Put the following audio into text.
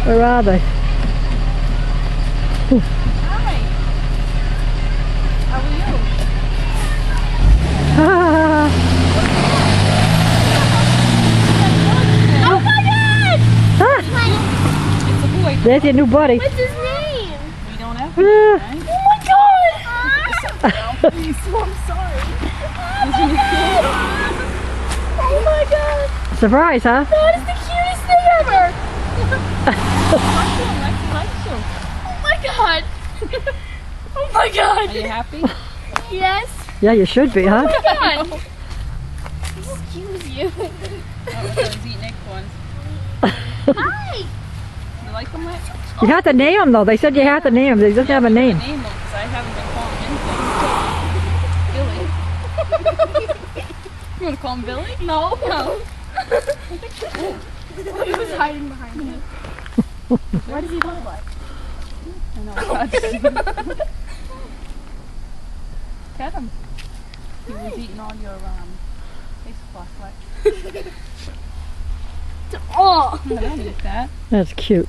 Where are they? Hi. How are you? Oh my God! It's a boy. There's your new buddy. What's his name? We don't have one, right? Oh my God! Please, I'm sorry. Oh my God! Surprise, huh? That is the cutest thing ever! Oh my God! Oh my God! Are you happy? Yes! Yeah, you should be, huh? Oh my God! Excuse you. Oh, he's eating acorns. Hi! You like them, Lex? You have to name them, though. They said you have to name them. They doesn't have a name. Name them because I haven't been calling him Billy. You want to call him Billy? No. No. He was hiding behind me. What does he look like? I know. Pet him. He was eating all your face cloth, Lex. Oh! I don't eat that. That's cute.